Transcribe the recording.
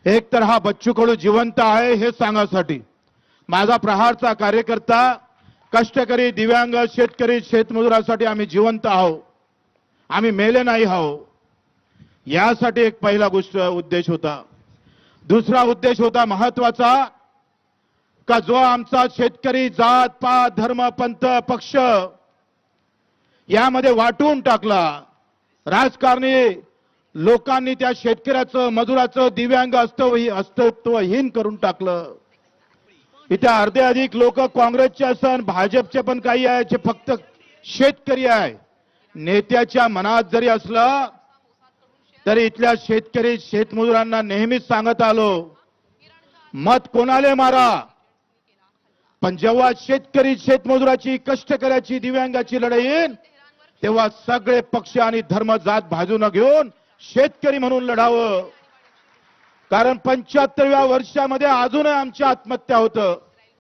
एक तर हा बच्चू कडू जिवंत आहे हे सांगण्यासाठी, माझा प्रहारचा कार्यकर्ता, कष्टकरी, दिव्यांग, शेतकरी, शेतमजुरासाठी आम्ही जिवंत आहोत, आम्ही मेले नाही आहोत, यासाठी एक पहिला गोष्ट उद्देश होता। दुसरा उद्देश होता महत्वाचा, का जो आमचा शेतकरी जात पात धर्म पंथ पक्ष यामध्ये वाटून टाकला, राजकारणी लोकांनी त्या शेतकऱ्याचं, मजुराचं, दिव्यांग अस्तित्वहीन करून टाकलं। इथे अर्धे अधिक लोक काँग्रेसचे असन, भाजपचे पण काही आहे जे फक्त शेतकरी आहे। नेत्याच्या मनात जरी असलं तरी इथल्या शेतकरी शेतमजुरांना नेहमीच सांगत आलो, मत कोणाले मारा, पण जेव्हा शेतकरी शेतमजुराची, कष्टकऱ्याची, दिव्यांगाची लढाई येईल तेव्हा सगळे पक्ष आणि धर्म जात बाजूने घेऊन शेतकरी म्हणून लढावं। कारण 75व्या वर्षामध्ये अजूनही आमची आत्महत्या होतं।